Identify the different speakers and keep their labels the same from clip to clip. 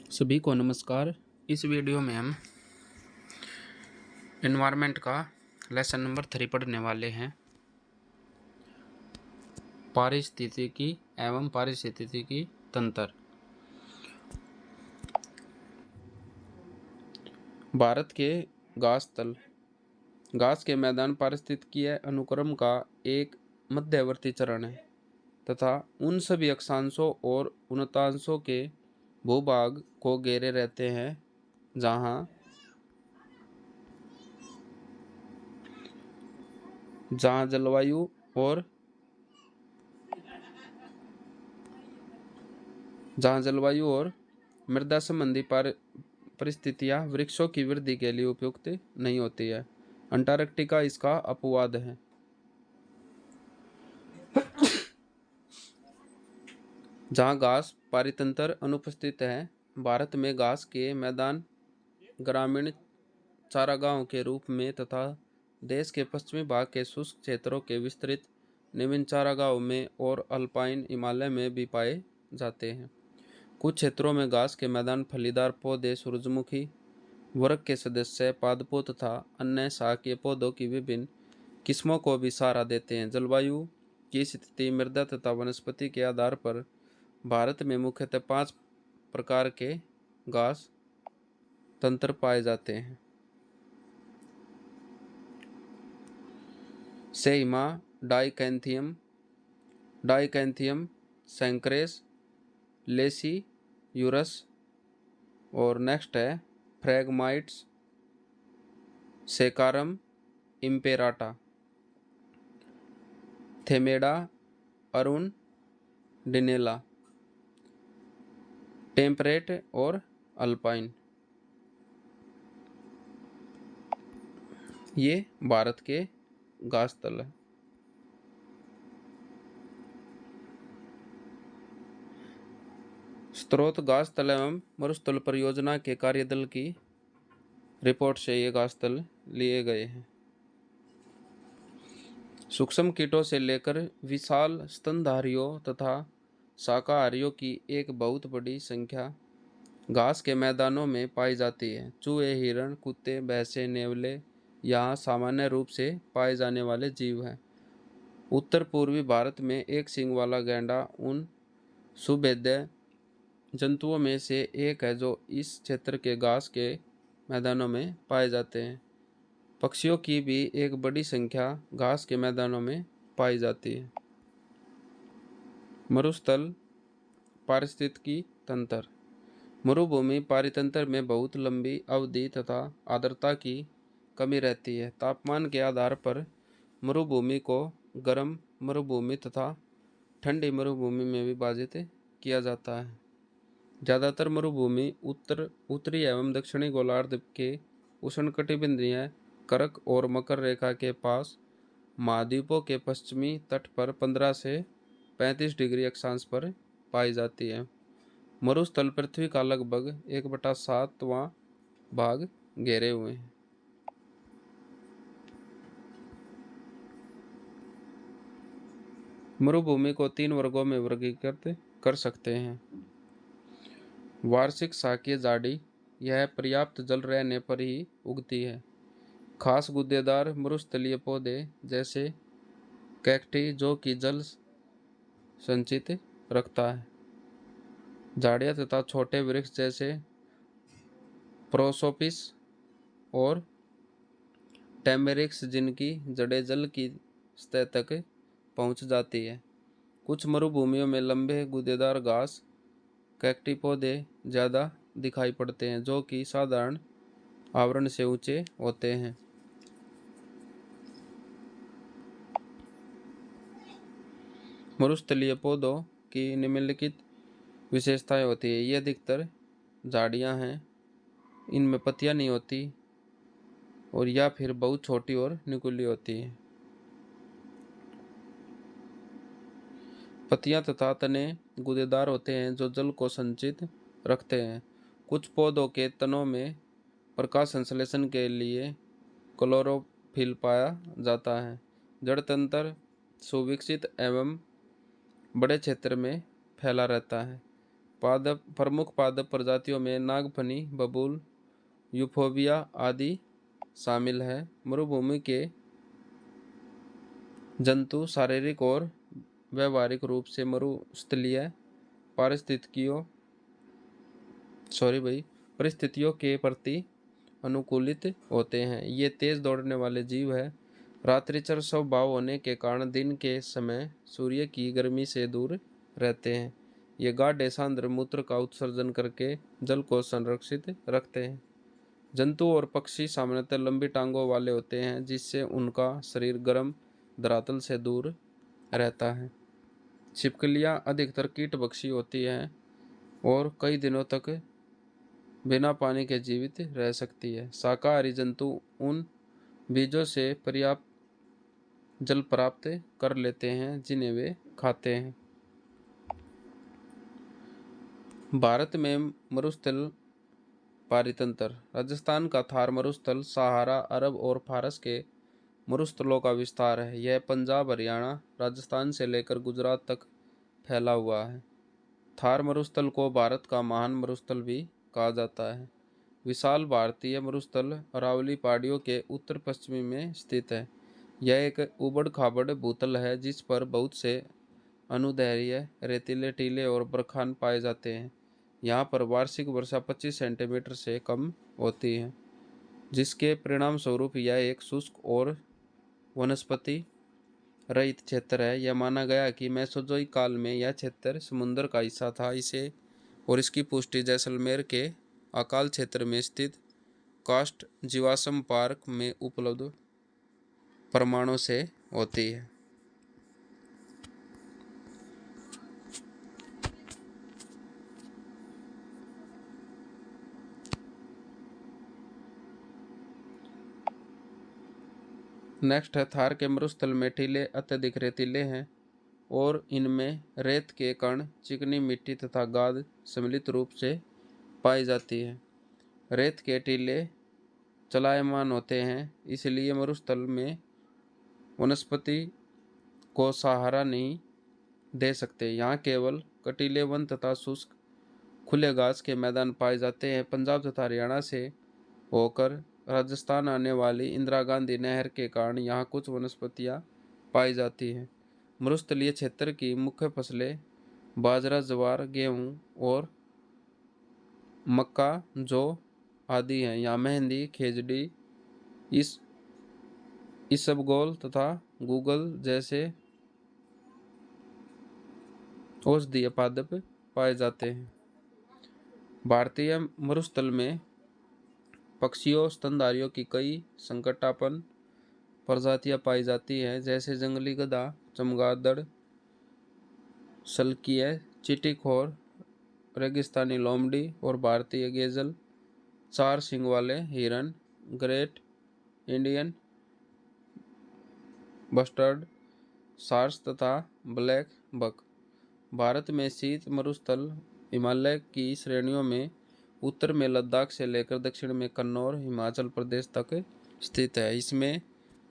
Speaker 1: सभी को नमस्कार। इस वीडियो में हम एनवायरनमेंट का लेसन नंबर 3 पढ़ने वाले हैं। पारिस्थितिकी एवं पारिस्थितिकी तंत्र। भारत के घास के मैदान पारिस्थितिकीय अनुक्रम का एक मध्यवर्ती चरण है तथा उन सभी अक्षांशों और उन्नतांशों के भूभाग को घेरे रहते हैं जहाँ जलवायु और मृदा संबंधी परिस्थितियां वृक्षों की वृद्धि के लिए उपयुक्त नहीं होती है। अंटार्कटिका इसका अपवाद है। जहां घास पारितंत्र अनुपस्थित है। भारत में घास के मैदान ग्रामीण चारागाहों के रूप में तथा देश के पश्चिमी भाग के शुष्क क्षेत्रों के विस्तृत निम्न चारागाहों में और अल्पाइन हिमालय में भी पाए जाते हैं। कुछ क्षेत्रों में घास के मैदान फलीदार पौधे, सूरजमुखी वर्ग के सदस्य, पादपों तथा अन्य शाकीय पौधों की विभिन्न किस्मों को भी सहारा देते हैं। जलवायु की स्थिति, मृदा तथा वनस्पति के आधार पर भारत में मुख्यतः 5 प्रकार के घास तंत्र पाए जाते हैं। सेइमा, डाइकैंथियम सैंक्रेस, लेसियूरस और नेक्स्ट है फ्रैगमाइट्स, सेकारम इम्पेराटा, थेमेडा अरुंडिनेला, टेम्परेट और अल्पाइन। ये भारत के घास तल है। स्रोत घास तल एवं मरुस्थल परियोजना के कार्यदल की रिपोर्ट से ये घास तल लिए गए हैं। सूक्ष्म कीटों से लेकर विशाल स्तनधारियों तथा शाकाहारियों की एक बहुत बड़ी संख्या घास के मैदानों में पाई जाती है। चूहे, हिरण, कुत्ते, भैंसे, नेवले यहाँ सामान्य रूप से पाए जाने वाले जीव हैं। उत्तर पूर्वी भारत में एक सींग वाला गैंडा उन सुभेद्य जंतुओं में से एक है जो इस क्षेत्र के घास के मैदानों में पाए जाते हैं। पक्षियों की भी एक बड़ी संख्या घास के मैदानों में पाई जाती है। मरुस्थल पारिस्थितिकी तंत्र। मरुभूमि पारितंत्र में बहुत लंबी अवधि तथा आर्द्रता की कमी रहती है। तापमान के आधार पर मरुभूमि को गर्म मरुभूमि तथा ठंडी मरुभूमि में विभाजित किया जाता है। ज़्यादातर मरुभूमि उत्तरी एवं दक्षिणी गोलार्ध के उष्णकटिबंधीय कर्क और मकर रेखा के पास महाद्वीपों के पश्चिमी तट पर 15 से 35 डिग्री अक्षांश पर पाई जाती है। मरुस्थल पृथ्वी का लगभग 1/7वां भाग घेरे हुए हैं। मरुभूमि को 3 वर्गों में वर्गीकृत कर सकते हैं। वार्षिक शाकीय झाड़ी, यह पर्याप्त जल रहने पर ही उगती है। खास गूदेदार मरुस्थलीय पौधे जैसे कैक्टी जो कि जल संचित रखता है। झाड़ियाँ तथा छोटे वृक्ष जैसे प्रोसोपिस और टेमेरिक्स जिनकी जड़ें जल की सतह तक पहुँच जाती है। कुछ मरुभूमियों में लंबे गूदेदार घास कैक्टी पौधे ज़्यादा दिखाई पड़ते हैं जो कि साधारण आवरण से ऊंचे होते हैं। मरुस्थलीय पौधों की निम्नलिखित विशेषताएं होती है। ये अधिकतर झाड़ियाँ हैं, इनमें पत्तियाँ नहीं होती और या फिर बहुत छोटी और नुकीली होती हैं। पत्तियाँ तथा तने गूदेदार होते हैं जो जल को संचित रखते हैं। कुछ पौधों के तनों में प्रकाश संश्लेषण के लिए क्लोरोफिल पाया जाता है। जड़ तंत्र सुविकसित एवं बड़े क्षेत्र में फैला रहता है। पादप प्रमुख पादप प्रजातियों में नागफनी, बबूल, यूफोबिया आदि शामिल है। मरुभूमि के जंतु शारीरिक और व्यवहारिक रूप से मरुस्थलीय पारिस्थितिकियों परिस्थितियों के प्रति अनुकूलित होते हैं। ये तेज दौड़ने वाले जीव है। रात्रिचर स्वभाव होने के कारण दिन के समय सूर्य की गर्मी से दूर रहते हैं। ये गाढ़े सांद्र मूत्र का उत्सर्जन करके जल को संरक्षित रखते हैं। जंतु और पक्षी सामान्यतः लंबी टांगों वाले होते हैं, जिससे उनका शरीर गर्म धरातल से दूर रहता है। छिपकलियाँ अधिकतर कीटभक्षी होती हैं और कई दिनों तक बिना पानी के जीवित रह सकती है। शाकाहारी जंतु उन बीजों से पर्याप्त जल प्राप्त कर लेते हैं जिन्हें वे खाते हैं। भारत में मरुस्थल पारितंत्र। राजस्थान का थार मरुस्थल सहारा, अरब और फारस के मरुस्थलों का विस्तार है। यह पंजाब, हरियाणा, राजस्थान से लेकर गुजरात तक फैला हुआ है। थार मरुस्थल को भारत का महान मरुस्थल भी कहा जाता है। विशाल भारतीय मरुस्थल अरावली पहाड़ियों के उत्तर पश्चिमी में स्थित है। यह एक उबड़ खाबड़ भूतल है जिस पर बहुत से अनुदैर्ध्य रेतीले टीले और बरखान पाए जाते हैं। यहाँ पर वार्षिक वर्षा 25 सेंटीमीटर से कम होती है, जिसके परिणाम स्वरूप यह एक शुष्क और वनस्पति रहित क्षेत्र है। यह माना गया कि मेसोजोइक काल में यह क्षेत्र समुद्र का हिस्सा था। इसे और इसकी पुष्टि जैसलमेर के अकाल क्षेत्र में स्थित कास्ट जीवाश्म पार्क में उपलब्ध प्रमाणों से होती है। नेक्स्ट है थार के मरुस्थल में टीले अत्यधिक रेतीले हैं और इनमें रेत के कण, चिकनी मिट्टी तथा गाद सम्मिलित रूप से पाई जाती है। रेत के टीले चलायमान होते हैं, इसलिए मरुस्थल में वनस्पति को सहारा नहीं दे सकते। यहाँ केवल कटीले वन तथा शुष्क खुले घास के मैदान पाए जाते हैं। पंजाब तथा हरियाणा से होकर राजस्थान आने वाली इंदिरा गांधी नहर के कारण यहाँ कुछ वनस्पतियाँ पाई जाती हैं। मरुस्थलीय क्षेत्र की मुख्य फसलें बाजरा, ज्वार, गेहूँ और मक्का, जौ आदि हैं। यहाँ मेहंदी, खेजड़ी, इसबगोल तथा गूगल जैसे औषधीय पादप पाए जाते हैं। भारतीय मरुस्थल में पक्षियों स्तनधारियों की कई संकटापन्न प्रजातियां पाई जाती हैं, जैसे जंगली गधा, चमगादड़, सल्किया, चींटीखोर, रेगिस्तानी लोमड़ी और भारतीय गेजल, चार सींग वाले हिरन, ग्रेट इंडियन बस्टर्ड, सार्स तथा ब्लैक बक। भारत में शीत मरुस्थल हिमालय की श्रेणियों में उत्तर में लद्दाख से लेकर दक्षिण में कन्नौर, हिमाचल प्रदेश तक स्थित है। इसमें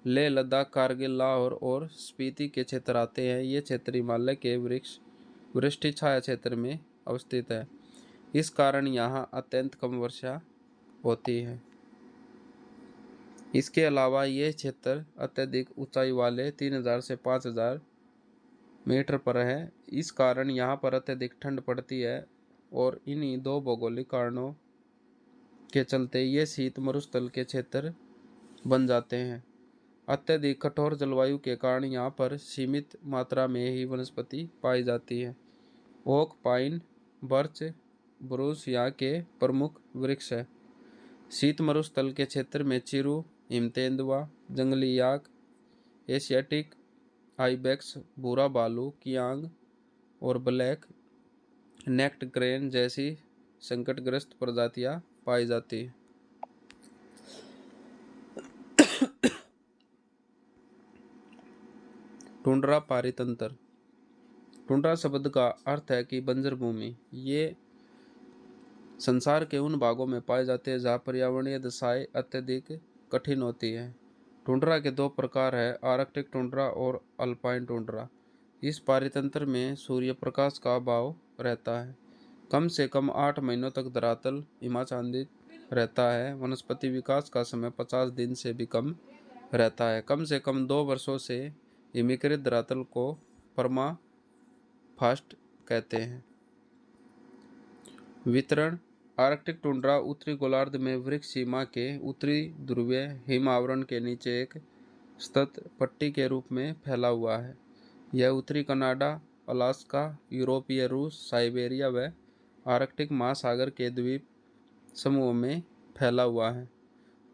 Speaker 1: लेह लद्दाख, कारगिल, लाहौर और स्पीति के क्षेत्र आते हैं। ये क्षेत्र हिमालय के वृष्टि छाया क्षेत्र में अवस्थित है। इस कारण यहाँ अत्यंत कम वर्षा होती है। इसके अलावा ये क्षेत्र अत्यधिक ऊंचाई वाले 3000 से 5000 मीटर पर है। इस कारण यहाँ पर अत्यधिक ठंड पड़ती है और इन्हीं दो भौगोलिक कारणों के चलते ये शीत मरुस्थल के क्षेत्र बन जाते हैं। अत्यधिक कठोर जलवायु के कारण यहाँ पर सीमित मात्रा में ही वनस्पति पाई जाती है। ओक, पाइन, बर्च, बुरुश यहाँ के प्रमुख वृक्ष है। शीत मरुस्थल के क्षेत्र में चिरु, हिमतेंदुआ, जंगली याक, एशियाटिक आइबेक्स, भूरा भालू, कियांग और ब्लैक नेक्ड क्रेन जैसी संकटग्रस्त प्रजातियां पाई जाती हैं। टुंड्रा पारितंत्र। टुंड्रा शब्द का अर्थ है कि बंजर भूमि। ये संसार के उन भागों में पाए जाते हैं जहाँ पर्यावरणीय दशाएं अत्यधिक कठिन होती है। टुंड्रा के दो प्रकार है, आर्कटिक टुंड्रा और अल्पाइन टुंड्रा। इस पारितंत्र में सूर्य प्रकाश का अभाव रहता है। कम से कम 8 महीनों तक धरातल हिमाच्छादित रहता है। वनस्पति विकास का समय 50 दिन से भी कम रहता है। कम से कम 2 वर्षों से हिमीकृत धरातल को परमाफ्रॉस्ट कहते हैं। वितरण। आर्कटिक टुंड्रा उत्तरी गोलार्ध में वृक्ष सीमा के उत्तरी ध्रुवीय हिम आवरण के नीचे एक सतत पट्टी के रूप में फैला हुआ है। यह उत्तरी कनाडा, अलास्का, यूरोपीय रूस, साइबेरिया व आर्कटिक महासागर के द्वीप समूह में फैला हुआ है।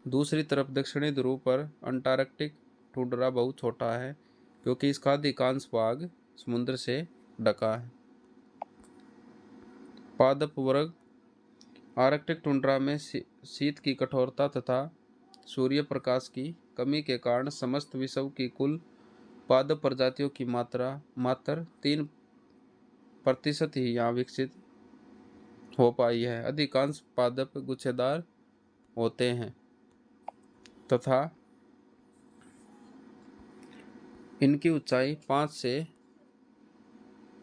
Speaker 1: दूसरी तरफ दक्षिणी ध्रुव पर अंटार्कटिक टुंड्रा बहुत छोटा है क्योंकि इसका अधिकांश भाग समुद्र से ढका है। पादप वर्ग। आर्कटिक टुंड्रा में शीत की कठोरता तथा सूर्य प्रकाश की कमी के कारण समस्त विश्व की कुल पादप प्रजातियों की मात्र 3% ही यहाँ विकसित हो पाई है। अधिकांश पादप गुच्छेदार होते हैं तथा इनकी ऊंचाई 5 से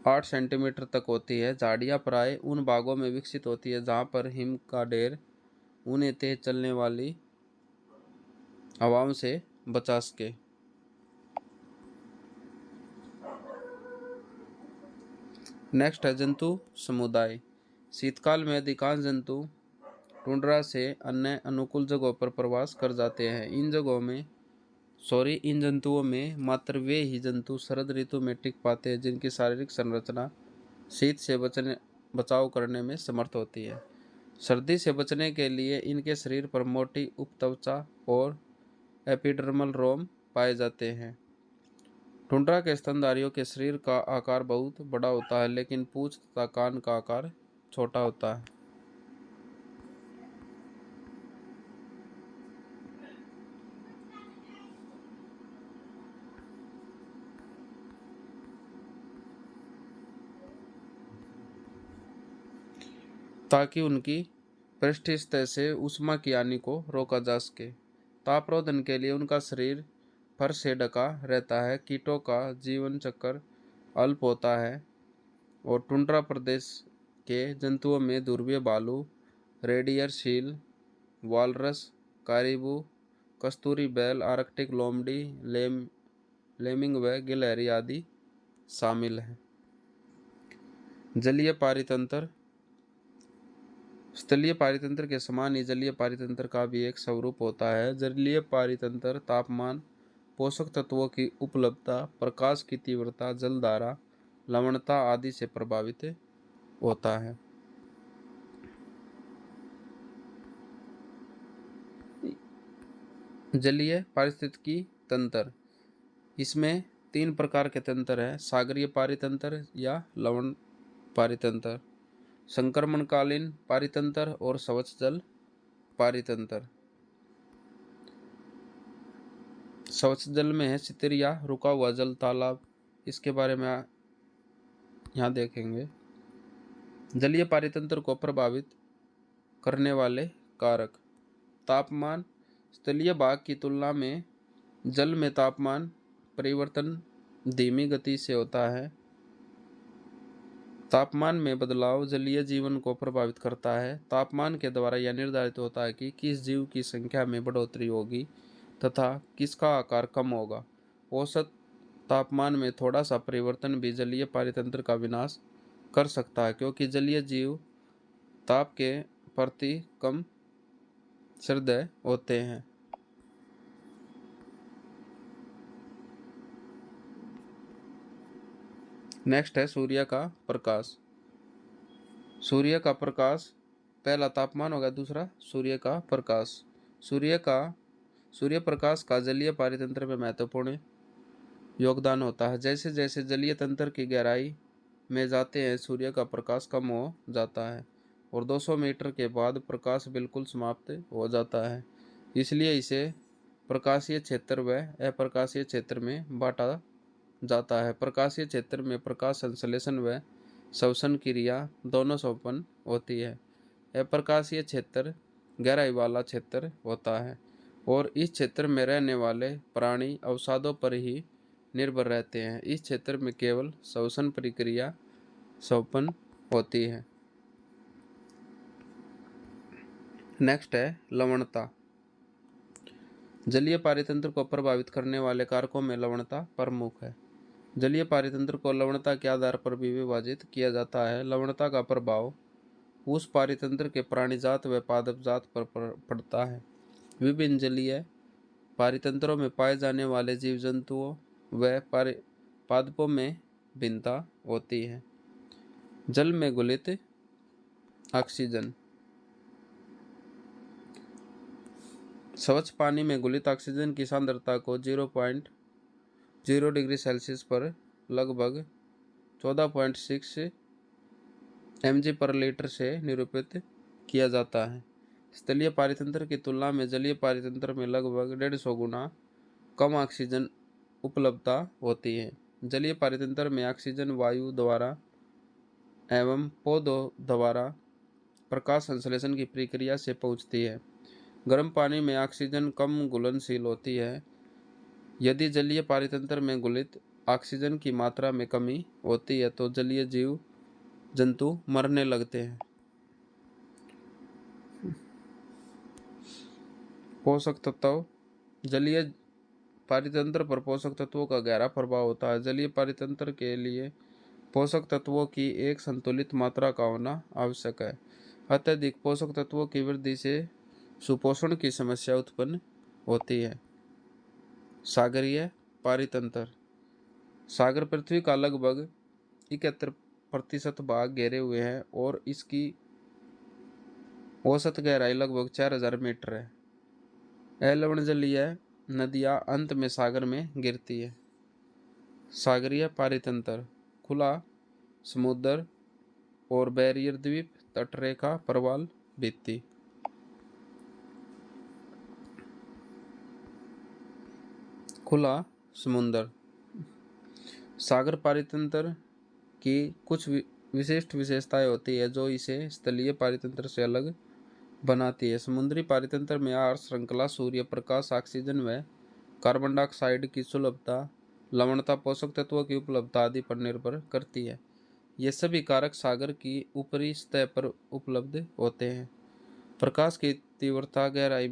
Speaker 1: 8 सेंटीमीटर तक होती है। झाड़ियाँ प्राय उन भागों में विकसित होती है जहाँ पर हिम का ढेर उन्हें तेज चलने वाली हवाओं से बचा सके। नेक्स्ट है जंतु समुदाय। शीतकाल में अधिकांश जंतु टुंड्रा से अन्य अनुकूल जगहों पर प्रवास कर जाते हैं। इन जंतुओं में मात्र वे ही जंतु शरद ऋतु में टिक पाते हैं जिनकी शारीरिक संरचना शीत से बचाव करने में समर्थ होती है। सर्दी से बचने के लिए इनके शरीर पर मोटी उपत्वचा और एपिडर्मल रोम पाए जाते हैं। टुंड्रा के स्तनधारियों के शरीर का आकार बहुत बड़ा होता है लेकिन पूंछ तथा कान का आकार छोटा होता है। ताकि उनकी पृष्ठीय सतह से ऊष्मा की हानि को रोका जा सके। तापरोधन के लिए उनका शरीर फर से ढका रहता है। कीटों का जीवन चक्र अल्प होता है और टुंड्रा प्रदेश के जंतुओं में ध्रुवीय भालू, रेडियर सील, वालरस, कारीबू, कस्तूरी बैल, आर्कटिक लोमड़ी, लेमिंग व गिलहरी आदि शामिल हैं। जलीय पारितंत्र। स्थलीय पारितंत्र के समान ही जलीय पारितंत्र का भी एक स्वरूप होता है। जलीय पारितंत्र तापमान, पोषक तत्वों की उपलब्धता, प्रकाश की तीव्रता, जलधारा, लवणता आदि से प्रभावित होता है। जलीय पारिस्थितिकी तंत्र। इसमें 3 प्रकार के तंत्र हैं: सागरीय पारितंत्र या लवण पारितंत्र, संक्रमणकालीन पारितंत्र और स्वच्छ जल पारितंत्र। स्वच्छ जल में है स्थिर या रुका हुआ जल तालाब, इसके बारे में यहाँ देखेंगे। जलीय पारितंत्र को प्रभावित करने वाले कारक। तापमान। स्थलीय भाग की तुलना में जल में तापमान परिवर्तन धीमी गति से होता है। तापमान में बदलाव जलीय जीवन को प्रभावित करता है। तापमान के द्वारा यह निर्धारित होता है कि किस जीव की संख्या में बढ़ोतरी होगी तथा किसका आकार कम होगा। औसत तापमान में थोड़ा सा परिवर्तन भी जलीय पारितंत्र का विनाश कर सकता है क्योंकि जलीय जीव ताप के प्रति कम सह्रदय होते हैं। नेक्स्ट है सूर्य का प्रकाश। सूर्य का प्रकाश, पहला तापमान होगा, दूसरा सूर्य का प्रकाश। सूर्य प्रकाश का जलीय पारितंत्र में महत्वपूर्ण योगदान होता है। जैसे जैसे जलीय तंत्र की गहराई में जाते हैं सूर्य का प्रकाश कम हो जाता है और 200 मीटर के बाद प्रकाश बिल्कुल समाप्त हो जाता है। इसलिए इसे प्रकाशीय क्षेत्र व अप्रकाशीय क्षेत्र में बांटा जाता है। प्रकाशीय क्षेत्र में प्रकाश संश्लेषण व श्वसन क्रिया दोनों संपन्न होती है। अप्रकाशीय क्षेत्र गहराई वाला क्षेत्र होता है और इस क्षेत्र में रहने वाले प्राणी अवसादों पर ही निर्भर रहते हैं। इस क्षेत्र में केवल श्वसन प्रक्रिया संपन्न होती है। नेक्स्ट है लवणता। जलीय पारितंत्र को प्रभावित करने वाले कारकों में लवणता प्रमुख है। जलीय पारितंत्र को लवणता के आधार पर भी विभाजित किया जाता है। लवणता का प्रभाव उस पारितंत्र के प्राणीजात व पादप जात पर पड़ता है। विभिन्न जलीय पारितंत्रों में पाए जाने वाले जीव जंतुओं व पादपों में भिन्नता होती है। जल में घुलित ऑक्सीजन। स्वच्छ पानी में घुलित ऑक्सीजन की सांद्रता को 0.0 डिग्री सेल्सियस पर लगभग 14.6 mg पर लीटर से निरूपित किया जाता है। स्थलीय पारितंत्र की तुलना में जलीय पारितंत्र में लगभग 150 गुना कम ऑक्सीजन उपलब्धता होती है। जलीय पारितंत्र में ऑक्सीजन वायु द्वारा एवं पौधों द्वारा प्रकाश संश्लेषण की प्रक्रिया से पहुंचती है। गर्म पानी में ऑक्सीजन कम घुलनशील होती है। यदि जलीय पारितंत्र में घुलित ऑक्सीजन की मात्रा में कमी होती है तो जलीय जीव जंतु मरने लगते हैं। पोषक तत्व। जलीय पारितंत्र पर पोषक तत्वों का गहरा प्रभाव होता है। जलीय पारितंत्र के लिए पोषक तत्वों की एक संतुलित मात्रा का होना आवश्यक है। अत्यधिक पोषक तत्वों की वृद्धि से सुपोषण की समस्या उत्पन्न होती है। सागरीय पारितंत्र। सागर पृथ्वी का लगभग 71% भाग घेरे हुए हैं और इसकी औसत गहराई लगभग 4000 मीटर है। अलवणजलीय नदियां अंत में सागर में गिरती है। सागरीय पारितंत्र। खुला समुद्र और बैरियर द्वीप तटरेखा प्रवाल भित्ति। खुला समुद्र। सागर पारितंत्र की कुछ विशिष्ट विशेषताएं होती है जो इसे स्थलीय पारितंत्र से अलग बनाती है। समुद्री पारितंत्र में आहार श्रृंखला, सूर्य प्रकाश, ऑक्सीजन व कार्बन डाइऑक्साइड की सुलभता, लवणता, पोषक तत्वों की उपलब्धता आदि पर निर्भर करती है। ये सभी कारक सागर की ऊपरी सतह पर उपलब्ध होते हैं। प्रकाश की तीव्रता गहराई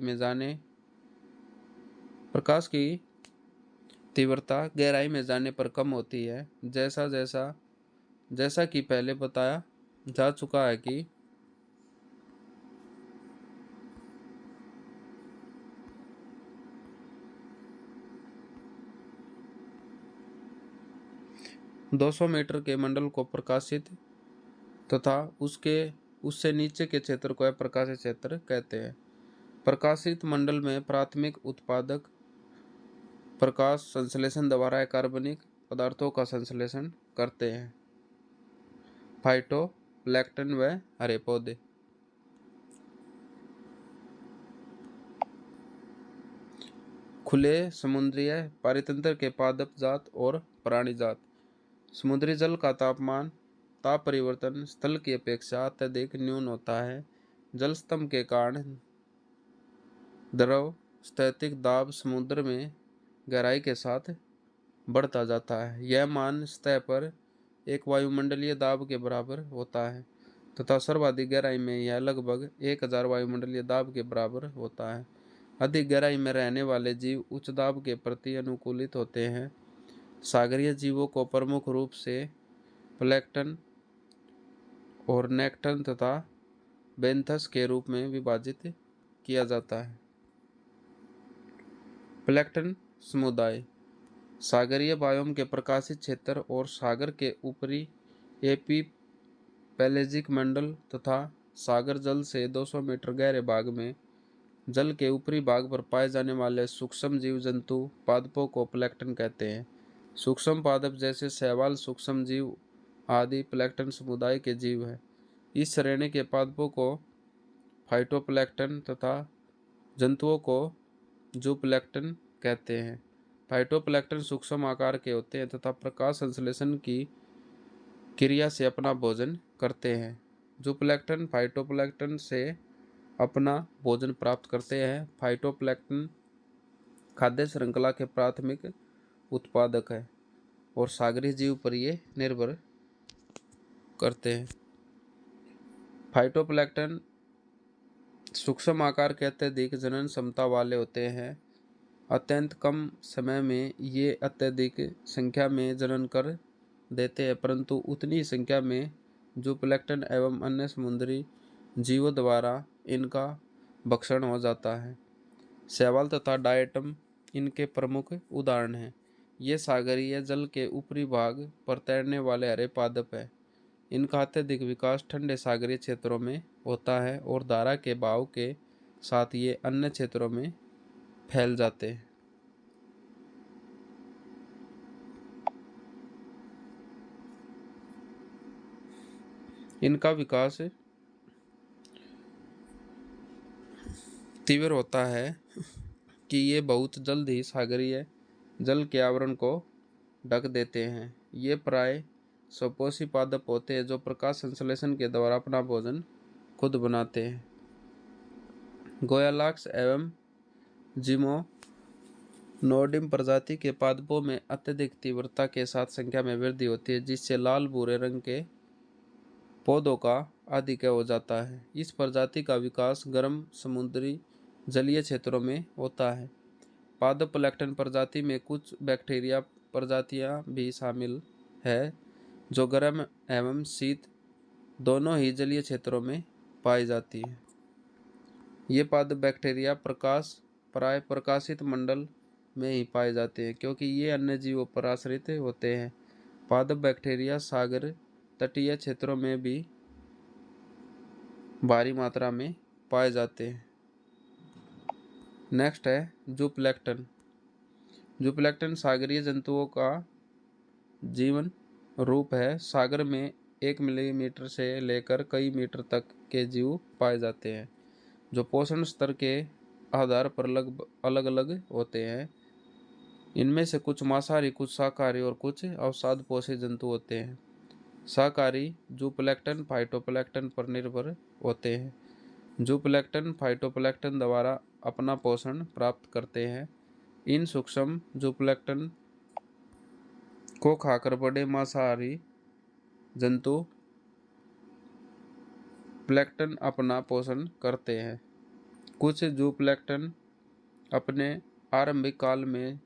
Speaker 1: में जाने पर कम होती है। जैसा कि पहले बताया जा चुका है कि दो 200 मीटर के मंडल को प्रकाशित तथा उससे नीचे के क्षेत्र को अप्रकाशित क्षेत्र कहते हैं। प्रकाशित मंडल में प्राथमिक उत्पादक प्रकाश संश्लेषण द्वारा कार्बनिक पदार्थों का संश्लेषण करते हैं। फाइटोप्लैंक्टन व हरे पौधे। खुले समुद्रीय पारितंत्र के पादप जात और प्राणी जात। समुद्री जल का ताप परिवर्तन स्थल की अपेक्षा अत्यधिक न्यून होता है। जल स्तंभ के कारण द्रव स्थैतिक दाब समुद्र में गहराई के साथ बढ़ता जाता है। यह मान सतह पर एक वायुमंडलीय दाब के बराबर होता है तथा सर्वाधिक गहराई में यह लगभग 1000 वायुमंडलीय दाब के बराबर होता है। अधिक गहराई में रहने वाले जीव उच्च दाब के प्रति अनुकूलित होते हैं। सागरीय जीवों को प्रमुख रूप से प्लैंक्टन और नेक्टन तथा बेंथस के रूप में विभाजित किया जाता है। प्लैंक्टन समुदाय। सागरीय बायोम के प्रकाशित क्षेत्र और सागर के ऊपरी एपीपेलेजिक मंडल तथा सागर जल से 200 मीटर गहरे भाग में जल के ऊपरी भाग पर पाए जाने वाले सूक्ष्म जीव जंतु पादपों को प्लैंक्टन कहते हैं। सूक्ष्म पादप जैसे शैवाल, सूक्ष्म जीव आदि प्लैंक्टन समुदाय के जीव हैं। इस श्रेणी के पादपों को फाइटोप्लैंक्टन तथा जंतुओं को जूप्लैंक्टन कहते हैं। फाइटोप्लैंक्टन सूक्ष्म आकार के होते हैं तथा प्रकाश संश्लेषण की क्रिया से अपना भोजन करते हैं। जूप्लैंक्टन फाइटोप्लैंक्टन से अपना भोजन प्राप्त करते हैं। फाइटोप्लैंक्टन खाद्य श्रृंखला के प्राथमिक उत्पादक है और सागरीय जीव पर ये निर्भर करते हैं। फाइटोप्लैंक्टन सूक्ष्म आकार के अत्यधिक जनन क्षमता वाले होते हैं। अत्यंत कम समय में ये अत्यधिक संख्या में जनन कर देते हैं, परंतु उतनी ही संख्या में जूप्लैंक्टन एवं अन्य समुद्री जीवों द्वारा इनका भक्षण हो जाता है। शैवाल तथा डायटम इनके प्रमुख उदाहरण हैं। ये सागरीय जल के ऊपरी भाग पर तैरने वाले हरे पादप हैं। इनका अत्यधिक विकास ठंडे सागरीय क्षेत्रों में होता है और धारा के बहाव के साथ ये अन्य क्षेत्रों में फैल जाते हैं। इनका विकास तीव्र होता है कि ये बहुत जल्द ही सागरीय जल के आवरण को ढक देते हैं। ये प्राय स्वपोषी पादप होते हैं जो प्रकाश संश्लेषण के द्वारा अपना भोजन खुद बनाते हैं। गोयालाक्स एवं जिम्नोस्पर्म प्रजाति के पादपों में अत्यधिक तीव्रता के साथ संख्या में वृद्धि होती है, जिससे लाल भूरे रंग के पौधों का आधिक्य हो जाता है। इस प्रजाति का विकास गर्म समुद्री जलीय क्षेत्रों में होता है। पादप प्लैंक्टन प्रजाति में कुछ बैक्टीरिया प्रजातियां भी शामिल है जो गर्म एवं शीत दोनों ही जलीय क्षेत्रों में पाई जाती है। ये पादप बैक्टीरिया प्राय प्रकाशित मंडल में ही पाए जाते हैं, क्योंकि ये अन्य जीवों पर आश्रित होते हैं। पादप बैक्टीरिया सागर तटीय क्षेत्रों में भी भारी मात्रा में पाए जाते हैं। नेक्स्ट है जूप्लैंक्टन। जूप्लैंक्टन सागरीय जंतुओं का जीवन रूप है। सागर में 1 मिलीमीटर से लेकर कई मीटर तक के जीव पाए जाते हैं, जो पोषण स्तर के आधार पर अलग अलग होते हैं। इनमें से कुछ मांसाहारी, कुछ शाकाहारी और कुछ अवसादपोषी जंतु होते हैं। शाकाहारी जूप्लैंक्टन फाइटोप्लैंक्टन पर निर्भर होते हैं। जूप्लैंक्टन फाइटोप्लैंक्टन द्वारा अपना पोषण प्राप्त करते हैं। इन सूक्ष्म जूप्लैंक्टन को खाकर बड़े मांसाहारी जंतु प्लैंक्टन अपना पोषण करते हैं। कुछ जूप्लैंक्टन अपने आरंभिक काल में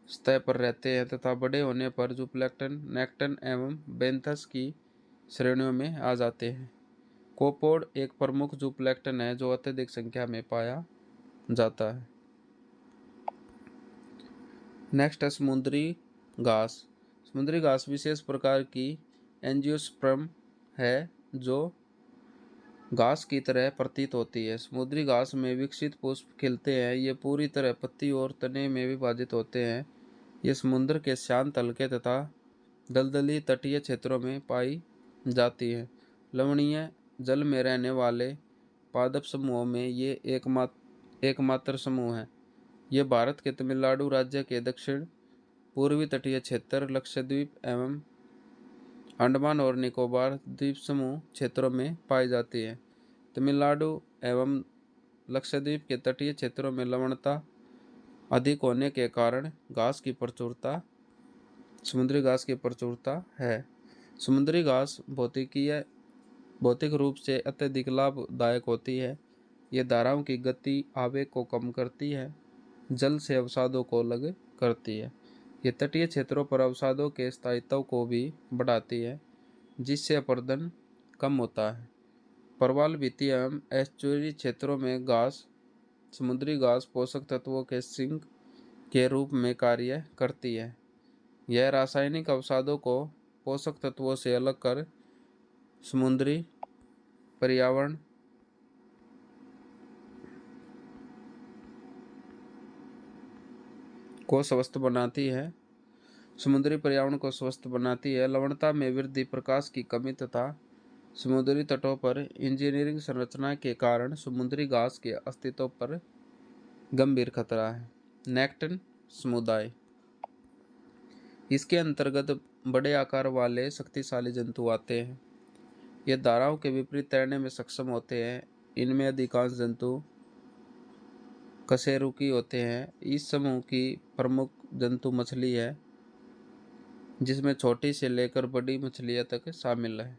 Speaker 1: सतह पर रहते हैं तथा बड़े होने पर जूप्लैंक्टन नेक्टन एवं बेंथस की श्रेणियों में आ जाते हैं। कोपोड एक प्रमुख जूप्लैंक्टन है जो अत्यधिक संख्या में पाया जाता है। नेक्स्ट है समुद्री घास। समुद्री घास विशेष प्रकार की एंजियोस्पर्म है जो घास की तरह प्रतीत होती है। समुद्री घास में विकसित पुष्प खिलते हैं। ये पूरी तरह पत्ती और तने में विभाजित होते हैं। ये समुद्र के शांत, हल्के तथा दलदली तटीय क्षेत्रों में पाई जाती है। लवणीय जल में रहने वाले पादप समूहों में ये एकमात्र समूह है। ये भारत के तमिलनाडु राज्य के दक्षिण पूर्वी तटीय क्षेत्र, लक्षद्वीप एवं अंडमान और निकोबार द्वीप समूह क्षेत्रों में पाई जाती है। तमिलनाडु एवं लक्षद्वीप के तटीय क्षेत्रों में लवणता अधिक होने के कारण समुद्री घास की प्रचुरता है। समुद्री घास भौतिक रूप से अत्यधिक लाभदायक होती है। ये धाराओं की गति, आवेग को कम करती है, जल से अवसादों को अलग करती है। ये तटीय क्षेत्रों पर अवसादों के स्थायित्व को भी बढ़ाती है, जिससे अपरदन कम होता है। प्रवाल भित्ति एवं एस्चुरी क्षेत्रों में समुद्री घास पोषक तत्वों के सिंक के रूप में कार्य करती है। यह रासायनिक अवसादों को पोषक तत्वों से अलग कर समुद्री पर्यावरण को स्वस्थ बनाती है। लवणता में वृद्धि, प्रकाश की कमी तथा समुद्री तटों पर इंजीनियरिंग संरचना के कारण समुद्री घास के अस्तित्व पर गंभीर खतरा है। नेक्टन समुदाय। इसके अंतर्गत बड़े आकार वाले शक्तिशाली जंतु आते हैं। ये धाराओं के विपरीत तैरने में सक्षम होते हैं। इनमें अधिकांश जंतु कशेरुकी होते हैं। इस समूह की प्रमुख जंतु मछली है, जिसमें छोटी से लेकर बड़ी मछलियां तक शामिल है।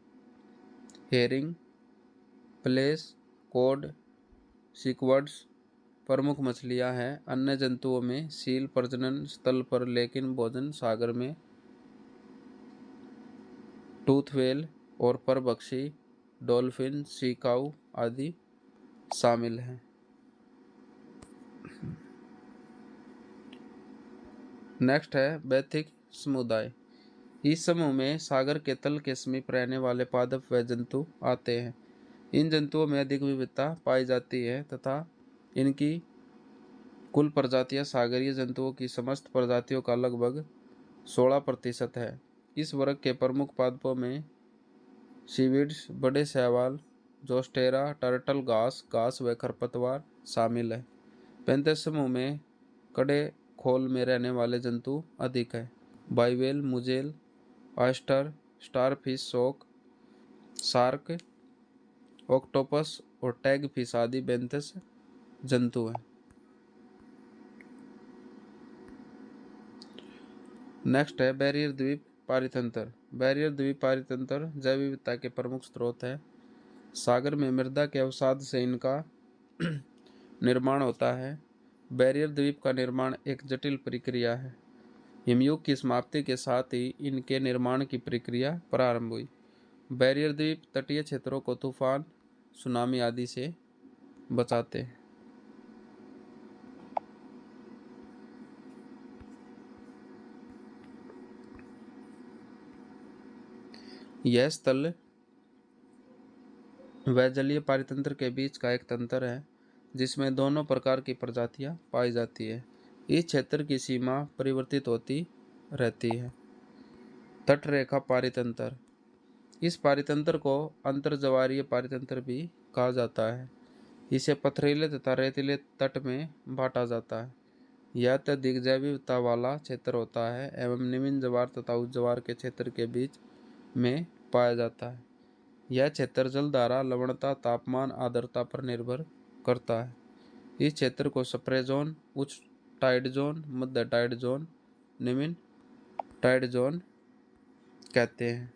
Speaker 1: हेरिंग, प्लेस, कोड, सिक्वर्ड्स प्रमुख मछलियां हैं। अन्य जंतुओं में सील प्रजनन स्थल पर, लेकिन भोजन सागर में टूथ व्हेल और परभक्षी डॉल्फिन, सी काऊ आदि शामिल हैं। नेक्स्ट है बैथिक समुदाय। इस समूह में सागर के तल के समीप रहने वाले पादप व जंतु आते हैं। इन जंतुओं में अधिक विविधता पाई जाती है तथा इनकी कुल प्रजातियां सागरीय जंतुओं की समस्त प्रजातियों का लगभग 16% है। इस वर्ग के प्रमुख पादपों में सीवीड्स, बड़े शैवाल, जोस्टेरा, टर्टल, घास व खरपतवार शामिल है। पेंथेस समूह में कड़े खोल में रहने वाले जंतु अधिक है। बाइवेल, मुजेल, ऑयस्टर, स्टारफिश, शॉक, शार्क, ऑक्टोपस और टैग फिश आदि बेंथेस जंतु हैं। नेक्स्ट है बैरियर द्वीप पारितंत्र। बैरियर द्वीप पारितंत्र जैव विविधता के प्रमुख स्रोत है। सागर में मृदा के अवसाद से इनका निर्माण होता है। बैरियर द्वीप का निर्माण एक जटिल प्रक्रिया है। हिमयुग की समाप्ति के साथ ही इनके निर्माण की प्रक्रिया प्रारंभ हुई। बैरियर द्वीप तटीय क्षेत्रों को तूफान, सुनामी आदि से बचाते हैं। यह स्थल व जलीय पारितंत्र के बीच का एक तंत्र है जिसमें दोनों प्रकार की प्रजातियां पाई जाती है। इस क्षेत्र की सीमा परिवर्तित होती रहती है। तटरेखा पारितंत्र। इस पारितंत्र को अंतर्ज्वारीय पारितंत्र भी कहा जाता है। इसे पथरीले तथा रेतीले तट में बांटा जाता है। यह अत्यधिक जैव विविधता वाला क्षेत्र होता है एवं निम्न ज्वार तथा उच्च ज्वार के क्षेत्र के बीच में पाया जाता है। यह क्षेत्र जलधारा, लवणता, तापमान, आर्द्रता पर निर्भर करता है। इस क्षेत्र को स्प्रे जोन, उच्च टाइड जोन, मध्य टाइड जोन, निम्न टाइड जोन कहते हैं।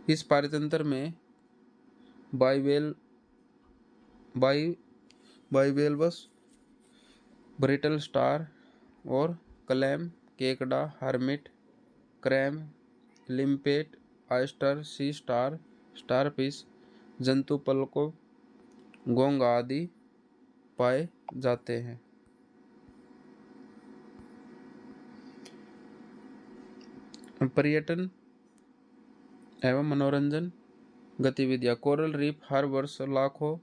Speaker 1: इस पारितंत्र में बाइवेल्वस, ब्रिटल स्टार और क्लैम, केकड़ा, हर्मिट, क्रैम, लिम्पेट, ऑयस्टर, सी स्टार, स्टारफिश, जंतु पलको, घोंघा आदि पाए जाते हैं। पर्यटन एवं मनोरंजन गतिविधियां। कोरल रीफ हर वर्ष लाखों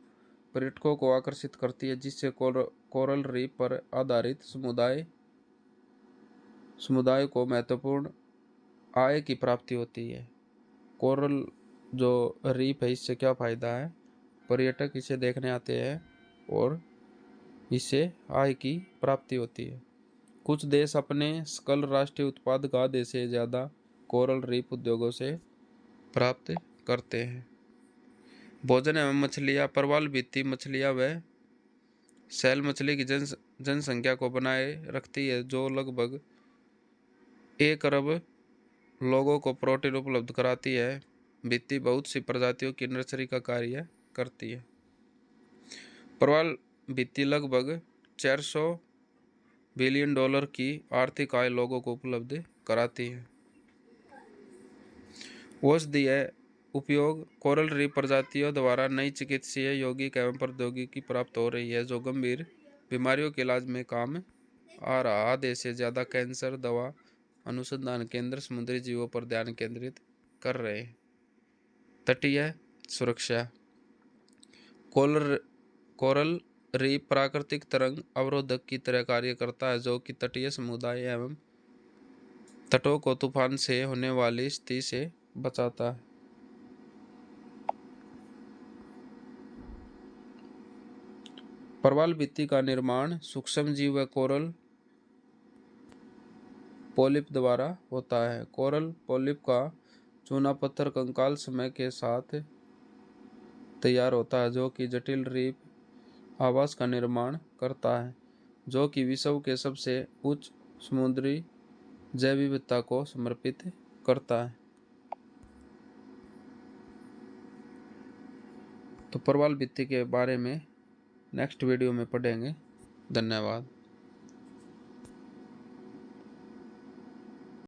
Speaker 1: पर्यटकों को आकर्षित करती है, जिससे कोरल रीफ पर आधारित समुदाय को महत्वपूर्ण आय की प्राप्ति होती है। कोरल जो रीफ है इससे क्या फ़ायदा है? पर्यटक इसे देखने आते हैं और इससे आय की प्राप्ति होती है। कुछ देश अपने सकल राष्ट्रीय उत्पाद का आधे से ज़्यादा कोरल रीफ उद्योगों से प्राप्त करते हैं। भोजन एवं मछलियाँ। प्रवाल भित्ति मछलियाँ व सैल मछली की जनसंख्या को बनाए रखती है, जो लगभग 1 अरब लोगों को प्रोटीन उपलब्ध कराती है। भित्ति बहुत सी प्रजातियों की नर्सरी का कार्य करती है। प्रवाल भित्ति लगभग 400 बिलियन डॉलर की आर्थिक आय लोगों को उपलब्ध कराती है। औषधीय उपयोग। कोरल रीफ प्रजातियों द्वारा नई चिकित्सीय, यौगिक एवं प्रौद्योगिकी प्राप्त हो रही है, जो गंभीर बीमारियों के इलाज में काम आ रहा। आधे से ज़्यादा कैंसर दवा अनुसंधान केंद्र समुद्री जीवों पर ध्यान केंद्रित कर रहे हैं। तटीय सुरक्षा। कोरल रीफ प्राकृतिक तरंग अवरोधक की तरह कार्य करता है, जो कि तटीय समुदाय एवं तटों को तूफान से होने वाली स्थिति से बचाता है। प्रवाल भित्ति का निर्माण सूक्ष्म जीव व कोरल पॉलिप द्वारा होता है। कोरल पॉलिप का चूना पत्थर कंकाल समय के साथ तैयार होता है, जो कि जटिल रीफ आवास का निर्माण करता है, जो कि विश्व के सबसे उच्च समुद्री जैव विविधता को समर्पित करता है। तो प्रवाल भित्ति के बारे में नेक्स्ट वीडियो में पढ़ेंगे। धन्यवाद।